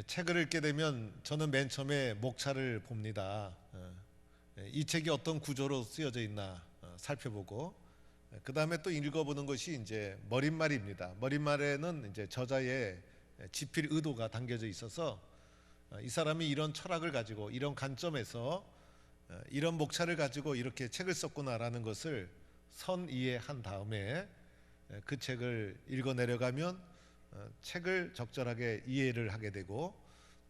책을 읽게 되면 저는 맨 처음에 목차를 봅니다. 이 책이 어떤 구조로 쓰여져 있나 살펴보고, 그 다음에 또 읽어보는 것이 이제 머릿말입니다. 머릿말에는 이제 저자의 집필 의도가 담겨져 있어서 이 사람이 이런 철학을 가지고 이런 관점에서 이런 목차를 가지고 이렇게 책을 썼구나라는 것을 선이해한 다음에 그 책을 읽어 내려가면 책을 적절하게 이해를 하게 되고,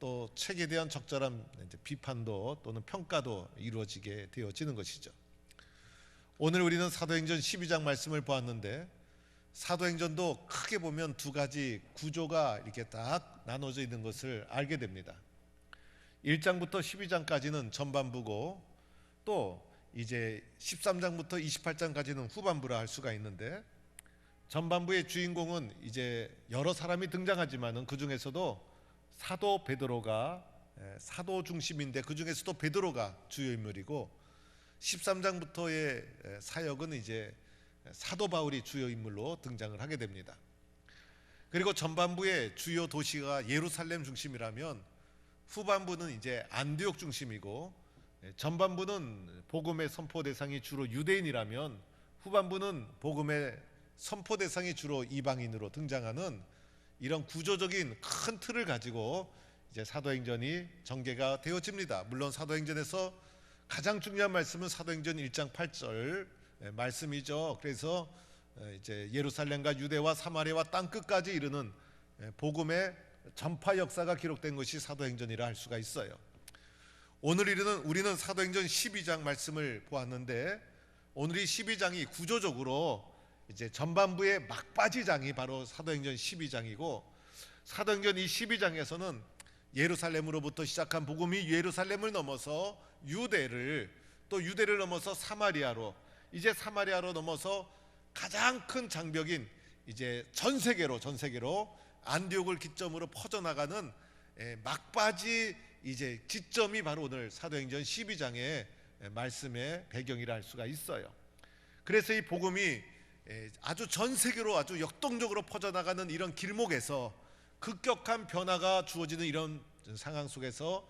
또 책에 대한 적절한 비판도 또는 평가도 이루어지게 되어지는 것이죠. 오늘 우리는 사도행전 12장 말씀을 보았는데, 사도행전도 크게 보면 두 가지 구조가 이렇게 딱 나눠져 있는 것을 알게 됩니다. 1장부터 12장까지는 전반부고, 또 이제 13장부터 28장까지는 후반부라 할 수가 있는데, 전반부의 주인공은 이제 여러 사람이 등장하지만은 그 중에서도 사도 베드로가 사도 중심인데 그 중에서도 베드로가 주요 인물이고, 13장부터의 사역은 이제 사도 바울이 주요 인물로 등장을 하게 됩니다. 그리고 전반부의 주요 도시가 예루살렘 중심이라면 후반부는 이제 안디옥 중심이고, 전반부는 복음의 선포 대상이 주로 유대인이라면 후반부는 복음의 선포 대상이 주로 이방인으로 등장하는 이런 구조적인 큰 틀을 가지고 이제 사도행전이 전개가 되어집니다. 물론 사도행전에서 가장 중요한 말씀은 사도행전 1장 8절 말씀이죠. 그래서 이제 예루살렘과 유대와 사마리아와 땅 끝까지 이르는 복음의 전파 역사가 기록된 것이 사도행전이라 할 수가 있어요. 오늘 우리는 사도행전 12장 말씀을 보았는데, 오늘 이 12장이 구조적으로 이제 전반부의 막바지 장이 바로 사도행전 12장이고, 사도행전 이 12장에서는 예루살렘으로부터 시작한 복음이 예루살렘을 넘어서 유대를, 또 유대를 넘어서 사마리아로, 이제 사마리아로 넘어서 가장 큰 장벽인 이제 전 세계로 안디옥을 기점으로 퍼져나가는 막바지 이제 지점이 바로 오늘 사도행전 12장의 말씀의 배경이라 할 수가 있어요. 그래서 이 복음이 아주 전 세계로 아주 역동적으로 퍼져나가는 이런 길목에서 급격한 변화가 주어지는 이런 상황 속에서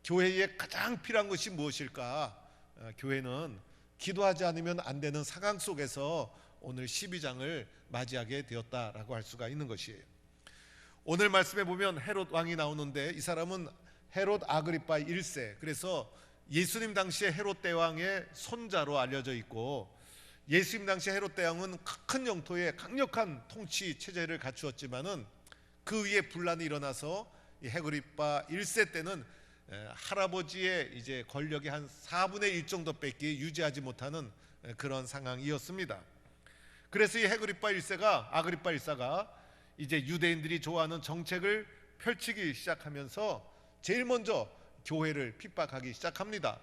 교회에 가장 필요한 것이 무엇일까? 교회는 기도하지 않으면 안 되는 상황 속에서 오늘 12장을 맞이하게 되었다라고 할 수가 있는 것이에요. 오늘 말씀에 보면 헤롯 왕이 나오는데, 이 사람은 헤롯 아그리파 1세, 그래서 예수님 당시에 헤롯 대왕의 손자로 알려져 있고, 예수님 당시 헤롯 대왕은 큰 영토에 강력한 통치 체제를 갖추었지만은 그 위에 분란이 일어나서 이 아그리파 1세 때는 할아버지의 이제 권력의 한 4분의 1 정도밖에 유지하지 못하는 그런 상황이었습니다. 그래서 이 아그리파 1세가 이제 유대인들이 좋아하는 정책을 펼치기 시작하면서 제일 먼저 교회를 핍박하기 시작합니다.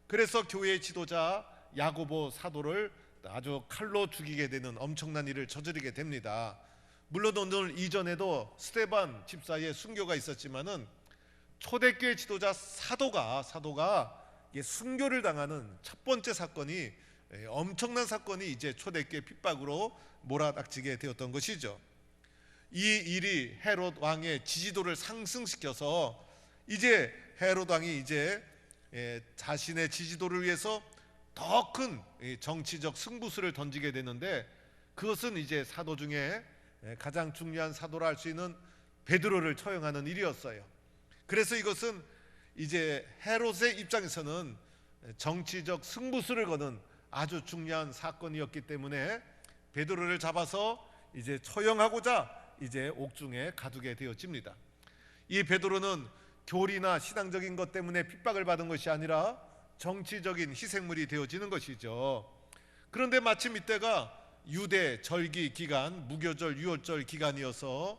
그래서 교회의 지도자 야고보 사도를 아주 칼로 죽이게 되는 엄청난 일을 저지르게 됩니다. 물론 오늘 이전에도 스데반 집사의 순교가 있었지만은 초대교회 지도자 사도가 순교를 당하는 첫 번째 사건이, 엄청난 사건이 이제 초대교회 핍박으로 몰아닥치게 되었던 것이죠. 이 일이 헤롯 왕의 지지도를 상승시켜서 이제 헤롯 왕이 이제 자신의 지지도를 위해서 더 큰 정치적 승부수를 던지게 되는데, 그것은 이제 사도 중에 가장 중요한 사도라 할 수 있는 베드로를 처형하는 일이었어요. 그래서 이것은 이제 헤롯의 입장에서는 정치적 승부수를 거는 아주 중요한 사건이었기 때문에 베드로를 잡아서 이제 처형하고자 이제 옥중에 가두게 되어집니다. 이 베드로는 교리나 신앙적인 것 때문에 핍박을 받은 것이 아니라 정치적인 희생물이 되어지는 것이죠. 그런데 마침 이때가 유대 절기 기간, 무교절, 유월절 기간이어서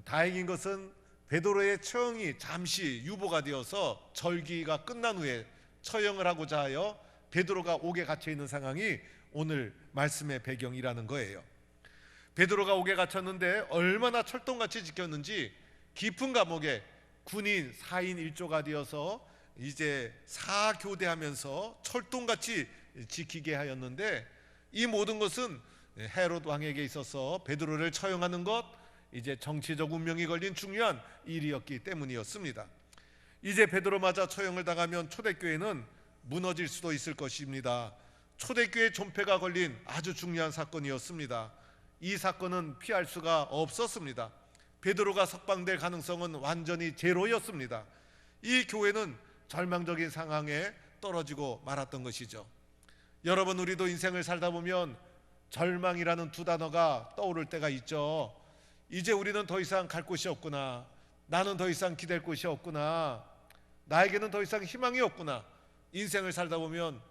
다행인 것은 베드로의 처형이 잠시 유보가 되어서 절기가 끝난 후에 처형을 하고자 하여 베드로가 옥에 갇혀 있는 상황이 오늘 말씀의 배경이라는 거예요. 베드로가 옥에 갇혔는데 얼마나 철동같이 지켰는지 깊은 감옥에 군인 4인 1조가 되어서 이제 사교대하면서 철동같이 지키게 하였는데, 이 모든 것은 헤롯 왕에게 있어서 베드로를 처형하는 것, 이제 정치적 운명이 걸린 중요한 일이었기 때문이었습니다. 이제 베드로 맞아 처형을 당하면 초대교회는 무너질 수도 있을 것입니다. 초대교회 존폐가 걸린 아주 중요한 사건이었습니다. 이 사건은 피할 수가 없었습니다. 베드로가 석방될 가능성은 완전히 제로였습니다. 이 교회는 절망적인 상황에 떨어지고 말았던 것이죠. 여러분, 우리도 인생을 살다 보면 절망이라는 두 단어가 떠오를 때가 있죠. 이제 우리는 더 이상 갈 곳이 없구나. 나는 더 이상 기댈 곳이 없구나. 나에게는 더 이상 희망이 없구나. 인생을 살다 보면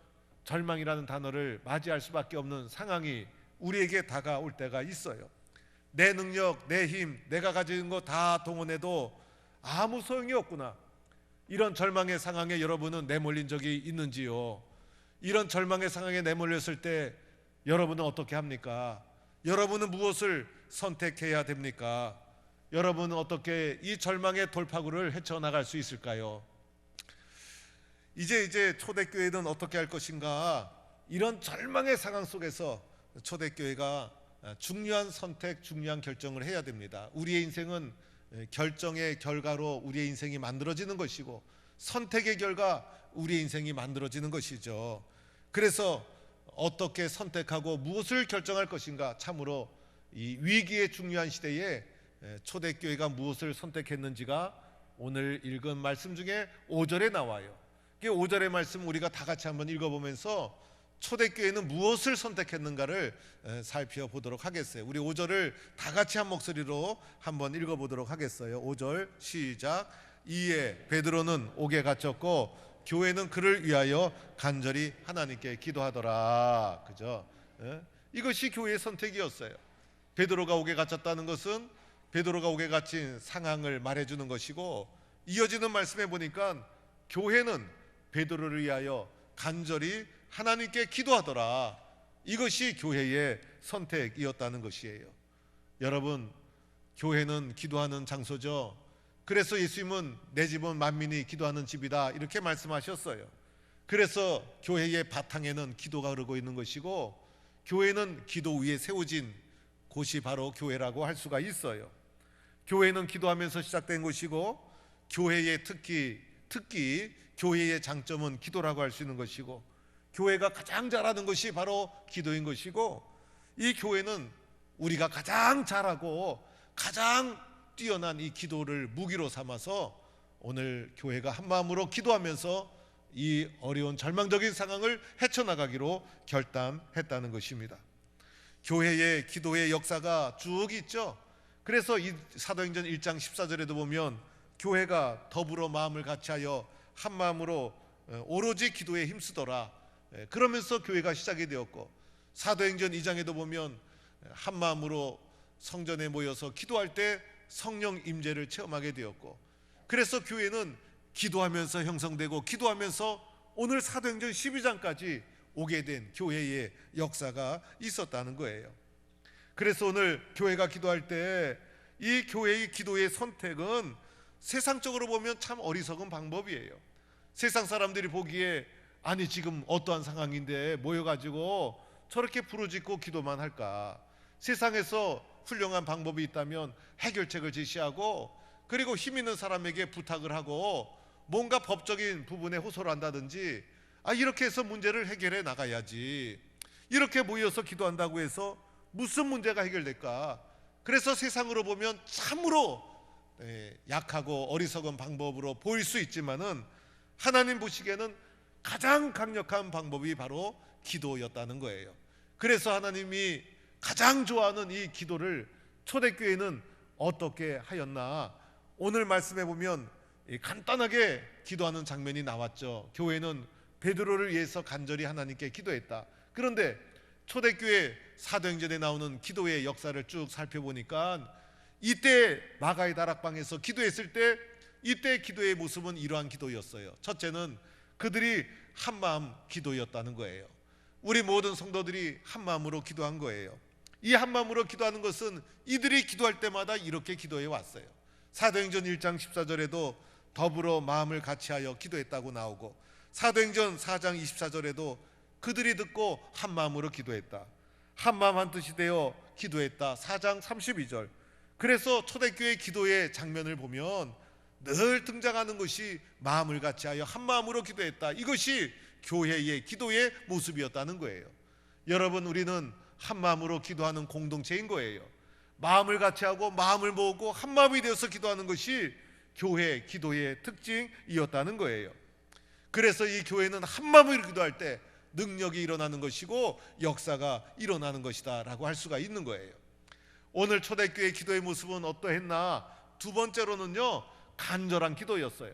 절망이라는 단어를 맞이할 수밖에 없는 상황이 우리에게 다가올 때가 있어요. 내 능력, 내 힘, 내가 가진 거 다 동원해도 아무 소용이 없구나. 이런 절망의 상황에 여러분은 내몰린 적이 있는지요? 이런 절망의 상황에 내몰렸을 때 여러분은 어떻게 합니까? 여러분은 무엇을 선택해야 됩니까? 여러분은 어떻게 이 절망의 돌파구를 헤쳐나갈 수 있을까요? 이제 초대교회는 어떻게 할 것인가? 이런 절망의 상황 속에서 초대교회가 중요한 선택, 중요한 결정을 해야 됩니다. 우리의 인생은 결정의 결과로 우리의 인생이 만들어지는 것이고, 선택의 결과 우리의 인생이 만들어지는 것이죠. 그래서 어떻게 선택하고 무엇을 결정할 것인가, 참으로 이 위기의 중요한 시대에 초대교회가 무엇을 선택했는지가 오늘 읽은 말씀 중에 5절에 나와요. 5절의 말씀 우리가 다 같이 한번 읽어보면서 초대교회는 무엇을 선택했는가를 살펴보도록 하겠어요. 우리 5절을 다 같이 한 목소리로 한번 읽어보도록 하겠어요. 5절 시작. 이에 베드로는 옥에 갇혔고 교회는 그를 위하여 간절히 하나님께 기도하더라. 그죠? 이것이 교회의 선택이었어요. 베드로가 옥에 갇혔다는 것은 베드로가 옥에 갇힌 상황을 말해주는 것이고, 이어지는 말씀에 보니까 교회는 베드로를 위하여 간절히 하나님께 기도하더라. 이것이 교회의 선택이었다는 것이에요. 여러분, 교회는 기도하는 장소죠. 그래서 예수님은 내 집은 만민이 기도하는 집이다 이렇게 말씀하셨어요. 그래서 교회의 바탕에는 기도가 흐르고 있는 것이고, 교회는 기도 위에 세워진 곳이 바로 교회라고 할 수가 있어요. 교회는 기도하면서 시작된 곳이고, 교회의 특기 교회의 장점은 기도라고 할 수 있는 것이고, 교회가 가장 잘하는 것이 바로 기도인 것이고, 이 교회는 우리가 가장 잘하고 가장 뛰어난 이 기도를 무기로 삼아서 오늘 교회가 한마음으로 기도하면서 이 어려운 절망적인 상황을 헤쳐나가기로 결단했다는 것입니다. 교회의 기도의 역사가 쭉 있죠. 그래서 이 사도행전 1장 14절에도 보면 교회가 더불어 마음을 같이하여 한마음으로 오로지 기도에 힘쓰더라. 그러면서 교회가 시작이 되었고, 사도행전 2장에도 보면 한마음으로 성전에 모여서 기도할 때 성령 임재를 체험하게 되었고, 그래서 교회는 기도하면서 형성되고 기도하면서 오늘 사도행전 12장까지 오게 된 교회의 역사가 있었다는 거예요. 그래서 오늘 교회가 기도할 때 이 교회의 기도의 선택은 세상적으로 보면 참 어리석은 방법이에요. 세상 사람들이 보기에 아니 지금 어떠한 상황인데 모여가지고 저렇게 부르짖고 기도만 할까? 세상에서 훌륭한 방법이 있다면 해결책을 제시하고, 그리고 힘 있는 사람에게 부탁을 하고 뭔가 법적인 부분에 호소를 한다든지, 이렇게 해서 문제를 해결해 나가야지. 이렇게 모여서 기도한다고 해서 무슨 문제가 해결될까? 그래서 세상으로 보면 참으로 약하고 어리석은 방법으로 보일 수 있지만은 하나님 보시기에는 가장 강력한 방법이 바로 기도였다는 거예요. 그래서 하나님이 가장 좋아하는 이 기도를 초대교회는 어떻게 하였나? 오늘 말씀해 보면 간단하게 기도하는 장면이 나왔죠. 교회는 베드로를 위해서 간절히 하나님께 기도했다. 그런데 초대교회 사도행전에 나오는 기도의 역사를 쭉 살펴보니까 이때 마가의 다락방에서 기도했을 때 이때 기도의 모습은 이러한 기도였어요. 첫째는 그들이 한마음 기도였다는 거예요. 우리 모든 성도들이 한마음으로 기도한 거예요. 이 한마음으로 기도하는 것은 이들이 기도할 때마다 이렇게 기도해 왔어요. 사도행전 1장 14절에도 더불어 마음을 같이하여 기도했다고 나오고, 사도행전 4장 24절에도 그들이 듣고 한마음으로 기도했다, 한마음 한뜻이 되어 기도했다. 4장 32절 그래서 초대교회 기도의 장면을 보면 늘 등장하는 것이 마음을 같이하여 한 마음으로 기도했다. 이것이 교회의 기도의 모습이었다는 거예요. 여러분, 우리는 한 마음으로 기도하는 공동체인 거예요. 마음을 같이하고 마음을 모으고 한 마음이 되어서 기도하는 것이 교회 기도의 특징이었다는 거예요. 그래서 이 교회는 한 마음으로 기도할 때 능력이 일어나는 것이고 역사가 일어나는 것이다 라고 할 수가 있는 거예요. 오늘 초대교회 기도의 모습은 어떠했나? 두 번째로는요, 간절한 기도였어요.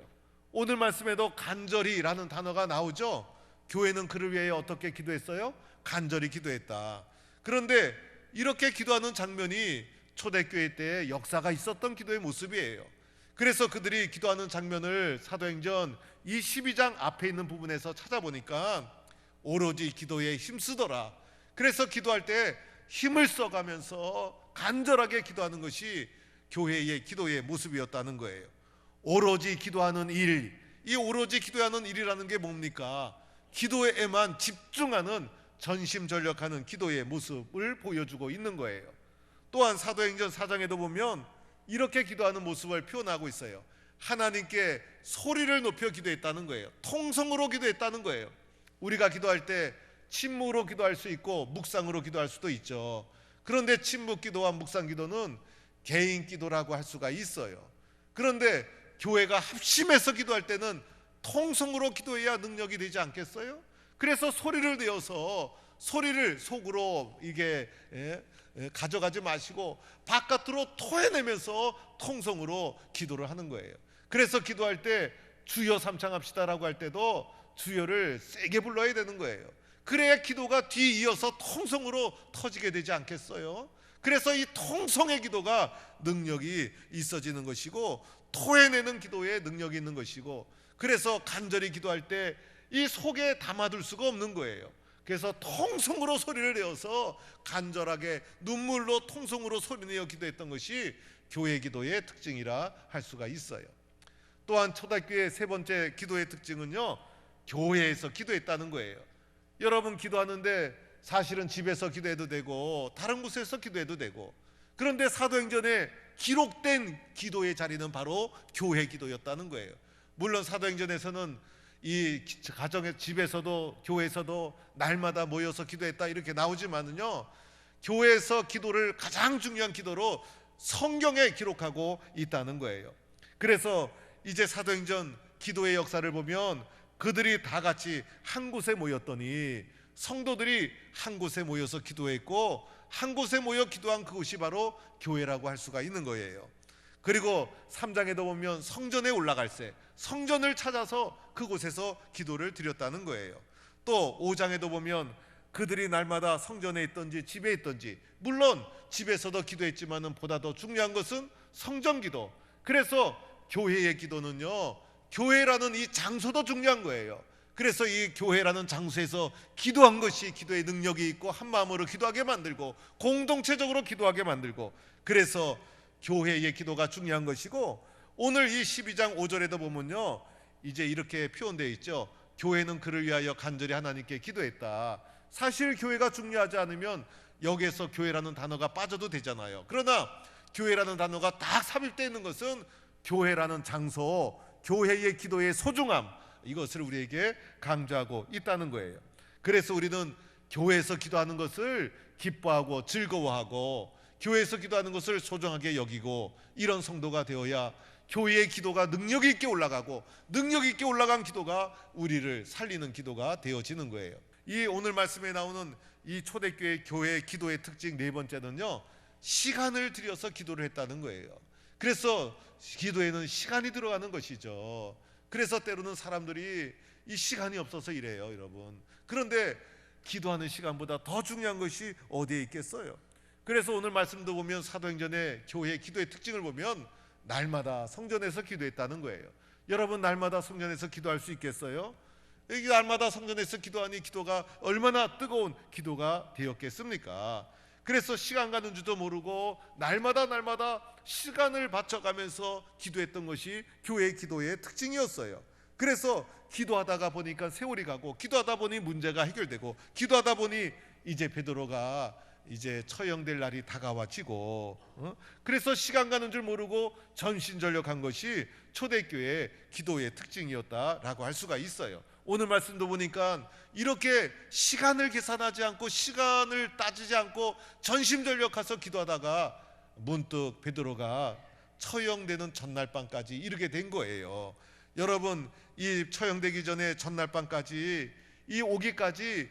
오늘 말씀에도 간절히라는 단어가 나오죠. 교회는 그를 위해 어떻게 기도했어요? 간절히 기도했다. 그런데 이렇게 기도하는 장면이 초대교회 때의 역사가 있었던 기도의 모습이에요. 그래서 그들이 기도하는 장면을 사도행전 이 12장 앞에 있는 부분에서 찾아보니까 오로지 기도에 힘쓰더라. 그래서 기도할 때 힘을 써가면서 간절하게 기도하는 것이 교회의 기도의 모습이었다는 거예요. 오로지 기도하는 일, 이 오로지 기도하는 일이라는 게 뭡니까? 기도에만 집중하는 전심전력하는 기도의 모습을 보여주고 있는 거예요. 또한 사도행전 4장에도 보면 이렇게 기도하는 모습을 표현하고 있어요. 하나님께 소리를 높여 기도했다는 거예요. 통성으로 기도했다는 거예요. 우리가 기도할 때 침묵으로 기도할 수 있고 묵상으로 기도할 수도 있죠. 그런데 침묵 기도와 묵상 기도는 개인 기도라고 할 수가 있어요. 그런데 교회가 합심해서 기도할 때는 통성으로 기도해야 능력이 되지 않겠어요? 그래서 소리를 내어서 소리를 속으로 이게 가져가지 마시고 바깥으로 토해내면서 통성으로 기도를 하는 거예요. 그래서 기도할 때 주여 삼창합시다라고 할 때도 주여를 세게 불러야 되는 거예요. 그래야 기도가 뒤이어서 통성으로 터지게 되지 않겠어요? 그래서 이 통성의 기도가 능력이 있어지는 것이고 토해내는 기도에 능력이 있는 것이고, 그래서 간절히 기도할 때 이 속에 담아둘 수가 없는 거예요. 그래서 통성으로 소리를 내어서 간절하게 눈물로 통성으로 소리내어 기도했던 것이 교회 기도의 특징이라 할 수가 있어요. 또한 초대교회의 세 번째 기도의 특징은요, 교회에서 기도했다는 거예요. 여러분, 기도하는데 사실은 집에서 기도해도 되고 다른 곳에서 기도해도 되고, 그런데 사도행전에 기록된 기도의 자리는 바로 교회 기도였다는 거예요. 물론 사도행전에서는 이 가정의 집에서도 교회에서도 날마다 모여서 기도했다 이렇게 나오지만은요, 교회에서 기도를 가장 중요한 기도로 성경에 기록하고 있다는 거예요. 그래서 이제 사도행전 기도의 역사를 보면 그들이 다 같이 한 곳에 모였더니 성도들이 한 곳에 모여서 기도했고, 한 곳에 모여 기도한 그곳이 바로 교회라고 할 수가 있는 거예요. 그리고 3장에도 보면 성전에 올라갈 때 성전을 찾아서 그곳에서 기도를 드렸다는 거예요. 또 5장에도 보면 그들이 날마다 성전에 있든지 집에 있든지, 물론 집에서도 기도했지만은 보다 더 중요한 것은 성전 기도. 그래서 교회의 기도는요, 교회라는 이 장소도 중요한 거예요. 그래서 이 교회라는 장소에서 기도한 것이 기도의 능력이 있고 한 마음으로 기도하게 만들고 공동체적으로 기도하게 만들고, 그래서 교회의 기도가 중요한 것이고, 오늘 이 12장 5절에도 보면요, 이제 이렇게 표현되어 있죠. 교회는 그를 위하여 간절히 하나님께 기도했다. 사실 교회가 중요하지 않으면 여기에서 교회라는 단어가 빠져도 되잖아요. 그러나 교회라는 단어가 딱 삽입되어 있는 것은 교회라는 장소, 교회의 기도의 소중함, 이것을 우리에게 강조하고 있다는 거예요. 그래서 우리는 교회에서 기도하는 것을 기뻐하고 즐거워하고 교회에서 기도하는 것을 소중하게 여기고, 이런 성도가 되어야 교회의 기도가 능력 있게 올라가고 능력 있게 올라간 기도가 우리를 살리는 기도가 되어지는 거예요. 이 오늘 말씀에 나오는 이 초대교회 교회의 기도의 특징 네 번째는요, 시간을 들여서 기도를 했다는 거예요. 그래서 기도에는 시간이 들어가는 것이죠. 그래서 때로는 사람들이 이 시간이 없어서 이래요, 여러분. 그런데 기도하는 시간보다 더 중요한 것이 어디에 있겠어요? 그래서 오늘 말씀도 보면 사도행전의 교회의 기도의 특징을 보면 날마다 성전에서 기도했다는 거예요. 여러분, 날마다 성전에서 기도할 수 있겠어요? 이 날마다 성전에서 기도하니 기도가 얼마나 뜨거운 기도가 되었겠습니까? 그래서 시간 가는 줄도 모르고 날마다 시간을 바쳐가면서 기도했던 것이 교회의 기도의 특징이었어요. 그래서 기도하다가 보니까 세월이 가고, 기도하다 보니 문제가 해결되고, 기도하다 보니 이제 베드로가 이제 처형될 날이 다가와지고 그래서 시간 가는 줄 모르고 전신전력한 것이 초대교회의 기도의 특징이었다라고 할 수가 있어요. 오늘 말씀도 보니까 이렇게 시간을 계산하지 않고 시간을 따지지 않고 전심전력해서 기도하다가 문득 베드로가 처형되는 전날 밤까지 이르게 된 거예요. 여러분, 이 처형되기 전에 전날 밤까지 이 오기까지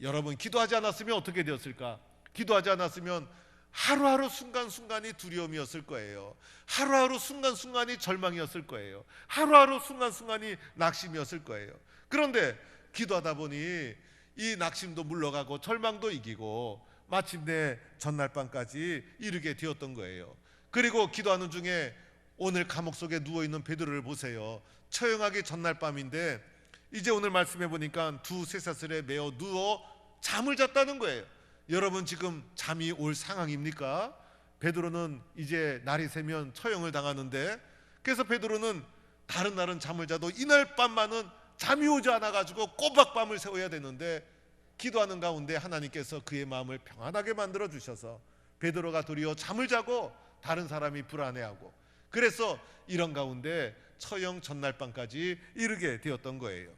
여러분 기도하지 않았으면 어떻게 되었을까? 기도하지 않았으면 하루하루 순간순간이 두려움이었을 거예요. 하루하루 순간순간이 절망이었을 거예요. 하루하루 순간순간이 낙심이었을 거예요. 그런데 기도하다 보니 이 낙심도 물러가고 절망도 이기고 마침내 전날 밤까지 이르게 되었던 거예요. 그리고 기도하는 중에 오늘 감옥 속에 누워있는 베드로를 보세요. 처형하기 전날 밤인데 이제 오늘 말씀해 보니까 두 쇠사슬에 매어 누워 잠을 잤다는 거예요. 여러분, 지금 잠이 올 상황입니까? 베드로는 이제 날이 새면 처형을 당하는데, 그래서 베드로는 다른 날은 잠을 자도 이날 밤만은 잠이 오지 않아 가지고 꼬박 밤을 새워야 되는데, 기도하는 가운데 하나님께서 그의 마음을 평안하게 만들어 주셔서 베드로가 도리어 잠을 자고 다른 사람이 불안해하고, 그래서 이런 가운데 처형 전날 밤까지 이르게 되었던 거예요.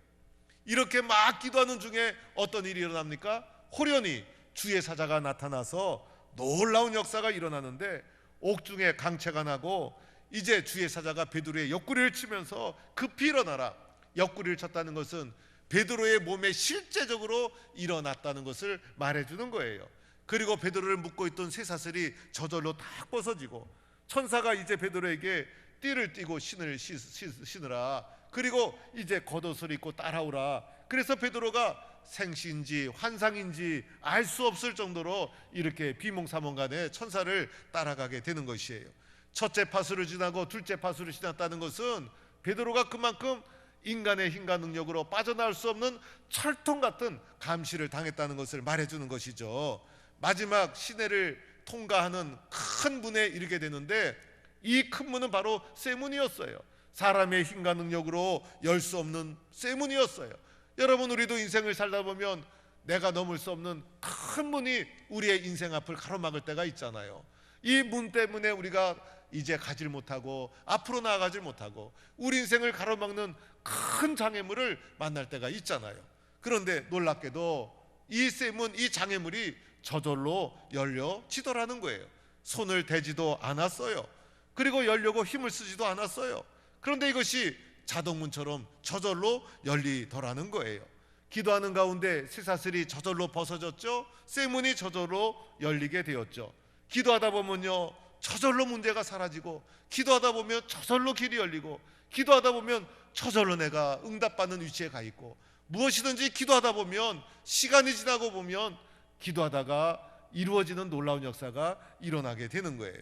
이렇게 막 기도하는 중에 어떤 일이 일어납니까? 호련히 주의 사자가 나타나서 놀라운 역사가 일어나는데, 옥중에 강채가 나고 이제 주의 사자가 베드로의 옆구리를 치면서 급히 일어나라. 옆구리를 쳤다는 것은 베드로의 몸에 실제적으로 일어났다는 것을 말해주는 거예요. 그리고 베드로를 묶고 있던 쇠사슬이 저절로 딱 벗어지고, 천사가 이제 베드로에게 띠를 띠고 신을 신으라. 그리고 이제 겉옷을 입고 따라오라. 그래서 베드로가 생시인지 환상인지 알 수 없을 정도로 이렇게 비몽사몽간에 천사를 따라가게 되는 것이에요. 첫째 파수를 지나고 둘째 파수를 지났다는 것은 베드로가 그만큼 인간의 힘과 능력으로 빠져나올 수 없는 철통 같은 감시를 당했다는 것을 말해주는 것이죠. 마지막 시내를 통과하는 큰 문에 이르게 되는데, 이 큰 문은 바로 쇠문이었어요. 사람의 힘과 능력으로 열 수 없는 쇠문이었어요. 여러분, 우리도 인생을 살다 보면 내가 넘을 수 없는 큰 문이 우리의 인생 앞을 가로막을 때가 있잖아요. 이 문 때문에 우리가 이제 가질 못하고 앞으로 나아가질 못하고 우리 인생을 가로막는 큰 장애물을 만날 때가 있잖아요. 그런데 놀랍게도 이 쇠문, 이 장애물이 저절로 열려지더라는 거예요. 손을 대지도 않았어요. 그리고 열려고 힘을 쓰지도 않았어요. 그런데 이것이 자동문처럼 저절로 열리더라는 거예요. 기도하는 가운데 쇠사슬이 저절로 벗어졌죠. 쇠문이 저절로 열리게 되었죠. 기도하다 보면요, 저절로 문제가 사라지고, 기도하다 보면 저절로 길이 열리고, 기도하다 보면 저절로 내가 응답받는 위치에 가 있고, 무엇이든지 기도하다 보면 시간이 지나고 보면 기도하다가 이루어지는 놀라운 역사가 일어나게 되는 거예요.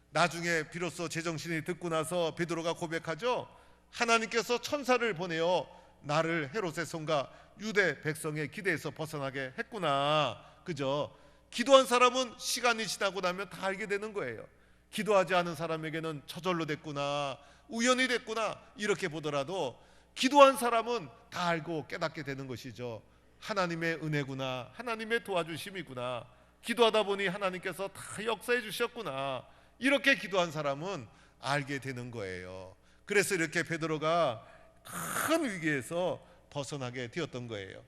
나중에 비로소 제정신이 듣고 나서 베드로가 고백하죠. 하나님께서 천사를 보내어 나를 헤롯의 손과 유대 백성의 기대에서 벗어나게 했구나. 그죠? 기도한 사람은 시간이 지나고 나면 다 알게 되는 거예요. 기도하지 않은 사람에게는 저절로 됐구나, 우연히 됐구나, 이렇게 보더라도 기도한 사람은 다 알고 깨닫게 되는 것이죠. 하나님의 은혜구나, 하나님의 도와주심이구나, 기도하다 보니 하나님께서 다 역사해 주셨구나, 이렇게 기도한 사람은 알게 되는 거예요. 그래서 이렇게 베드로가 큰 위기에서 벗어나게 되었던 거예요.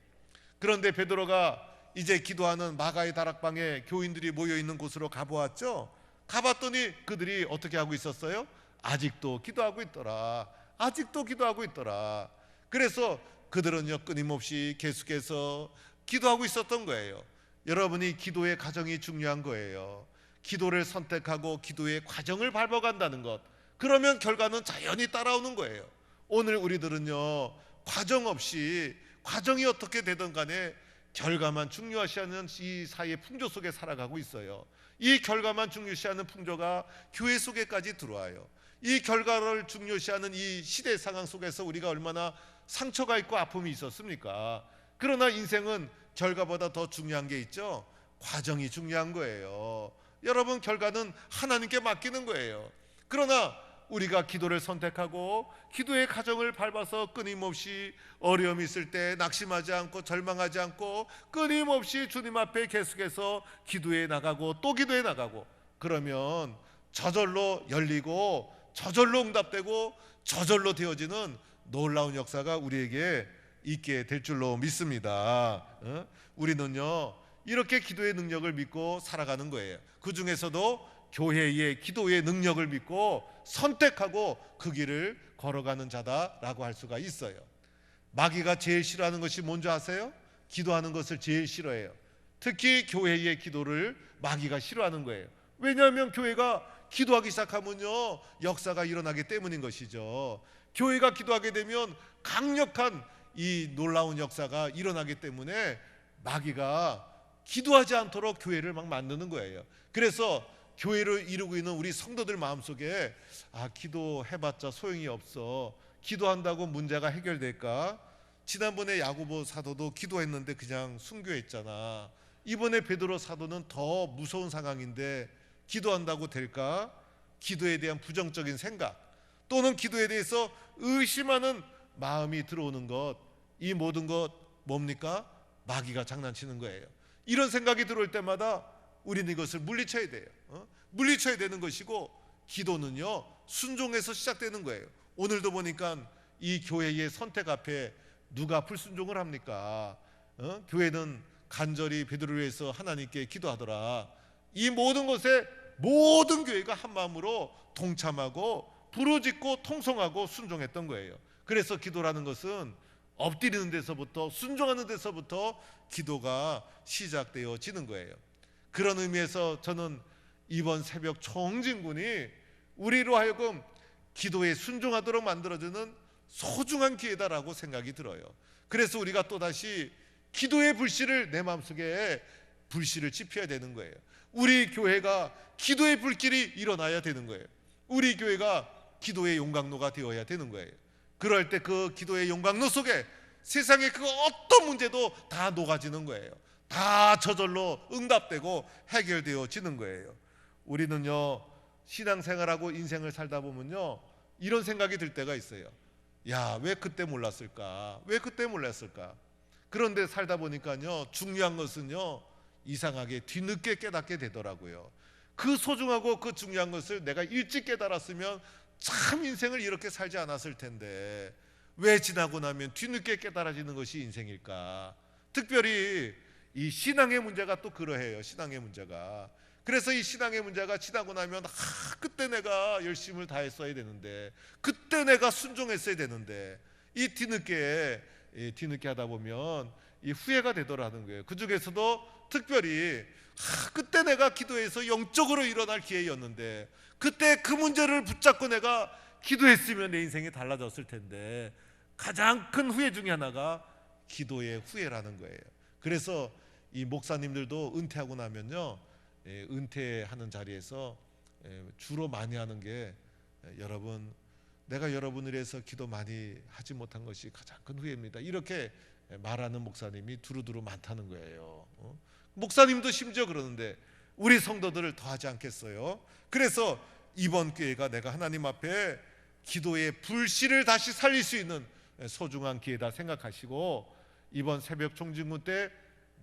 그런데 베드로가 이제 기도하는 마가의 다락방에 교인들이 모여있는 곳으로 가보았죠. 가봤더니 그들이 어떻게 하고 있었어요? 아직도 기도하고 있더라. 아직도 기도하고 있더라. 그래서 그들은요, 끊임없이 계속해서 기도하고 있었던 거예요. 여러분이 기도의 과정이 중요한 거예요. 기도를 선택하고 기도의 과정을 밟아간다는 것, 그러면 결과는 자연히 따라오는 거예요. 오늘 우리들은요, 과정 없이, 과정이 어떻게 되든 간에 결과만 중요시하는 이 사회의 풍조 속에 살아가고 있어요. 이 결과만 중요시하는 풍조가 교회 속에까지 들어와요. 이 결과를 중요시하는 이 시대 상황 속에서 우리가 얼마나 상처가 있고 아픔이 있었습니까? 그러나 인생은 결과보다 더 중요한 게 있죠. 과정이 중요한 거예요. 여러분, 결과는 하나님께 맡기는 거예요. 그러나 우리가 기도를 선택하고 기도의 가정을 밟아서 끊임없이 어려움이 있을 때 낙심하지 않고 절망하지 않고 끊임없이 주님 앞에 계속해서 기도해 나가고 또 기도해 나가고, 그러면 저절로 열리고 저절로 응답되고 저절로 되어지는 놀라운 역사가 우리에게 있게 될 줄로 믿습니다. 우리는요 이렇게 기도의 능력을 믿고 살아가는 거예요. 그 중에서도 교회의 기도의 능력을 믿고 선택하고 그 길을 걸어가는 자다라고 할 수가 있어요. 마귀가 제일 싫어하는 것이 뭔지 아세요? 기도하는 것을 제일 싫어해요. 특히 교회의 기도를 마귀가 싫어하는 거예요. 왜냐하면 교회가 기도하기 시작하면요 역사가 일어나기 때문인 것이죠. 교회가 기도하게 되면 강력한 이 놀라운 역사가 일어나기 때문에 마귀가 기도하지 않도록 교회를 막 만드는 거예요. 그래서 교회를 이루고 있는 우리 성도들 마음속에 기도해봤자 소용이 없어, 기도한다고 문제가 해결될까? 지난번에 야고보 사도도 기도했는데 그냥 순교했잖아. 이번에 베드로 사도는 더 무서운 상황인데 기도한다고 될까? 기도에 대한 부정적인 생각 또는 기도에 대해서 의심하는 마음이 들어오는 것, 이 모든 것 뭡니까? 마귀가 장난치는 거예요. 이런 생각이 들어올 때마다 우리는 이것을 물리쳐야 돼요. 물리쳐야 되는 것이고, 기도는요 순종에서 시작되는 거예요. 오늘도 보니까 이 교회의 선택 앞에 누가 불순종을 합니까? 교회는 간절히 베드로를 위해서 하나님께 기도하더라. 이 모든 것에 모든 교회가 한 마음으로 동참하고 부르짖고 통성하고 순종했던 거예요. 그래서 기도라는 것은 엎드리는 데서부터 순종하는 데서부터 기도가 시작되어지는 거예요. 그런 의미에서 저는 이번 새벽 총진군이 우리로 하여금 기도에 순종하도록 만들어주는 소중한 기회다라고 생각이 들어요. 그래서 우리가 또다시 기도의 불씨를 내 마음속에 불씨를 지펴야 되는 거예요. 우리 교회가 기도의 불길이 일어나야 되는 거예요. 우리 교회가 기도의 용광로가 되어야 되는 거예요. 그럴 때 그 기도의 용광로 속에 세상의 그 어떤 문제도 다 녹아지는 거예요. 다 저절로 응답되고 해결되어지는 거예요. 우리는요 신앙생활하고 인생을 살다 보면요 이런 생각이 들 때가 있어요. 왜 그때 몰랐을까? 왜 그때 몰랐을까? 그런데 살다 보니까요 중요한 것은요 이상하게 뒤늦게 깨닫게 되더라고요. 그 소중하고 그 중요한 것을 내가 일찍 깨달았으면 참 인생을 이렇게 살지 않았을 텐데 왜 지나고 나면 뒤늦게 깨달아지는 것이 인생일까? 특별히 이 신앙의 문제가 또 그러해요. 신앙의 문제가. 그래서 이 신앙의 문제가 지나고 나면 그때 내가 열심을 다했어야 되는데, 그때 내가 순종했어야 되는데, 이 뒤늦게 하다 보면 이 후회가 되더라는 거예요. 그 중에서도 특별히 그때 내가 기도해서 영적으로 일어날 기회였는데, 그때 그 문제를 붙잡고 내가 기도했으면 내 인생이 달라졌을 텐데, 가장 큰 후회 중에 하나가 기도의 후회라는 거예요. 그래서 이 목사님들도 은퇴하고 나면요 은퇴하는 자리에서 주로 많이 하는 게 여러분 내가 여러분을 위해서 기도 많이 하지 못한 것이 가장 큰 후회입니다, 이렇게 말하는 목사님이 두루두루 많다는 거예요. 목사님도 심지어 그러는데 우리 성도들을 더 하지 않겠어요? 그래서 이번 기회가 내가 하나님 앞에 기도의 불씨를 다시 살릴 수 있는 소중한 기회다 생각하시고, 이번 새벽 총진군 때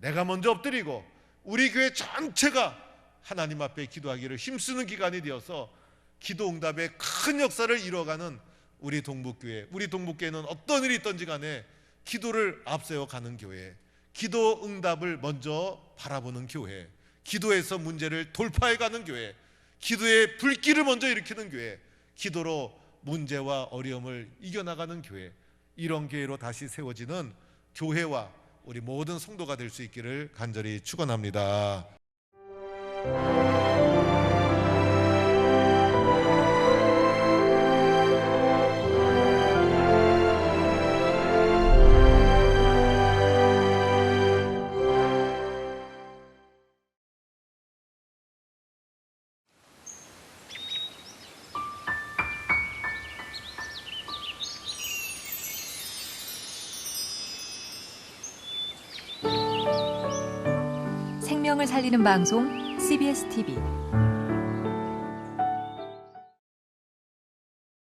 내가 먼저 엎드리고 우리 교회 전체가 하나님 앞에 기도하기를 힘쓰는 기간이 되어서 기도 응답의 큰 역사를 이루어가는 우리 동북교회, 우리 동북교회는 어떤 일이 있든지 간에 기도를 앞세워 가는 교회, 기도 응답을 먼저 바라보는 교회, 기도에서 문제를 돌파해 가는 교회, 기도의 불길을 먼저 일으키는 교회, 기도로 문제와 어려움을 이겨나가는 교회, 이런 교회로 다시 세워지는 교회와 우리 모든 성도가 될 수 있기를 간절히 축원합니다. 생명을 살리는 방송 CBS TV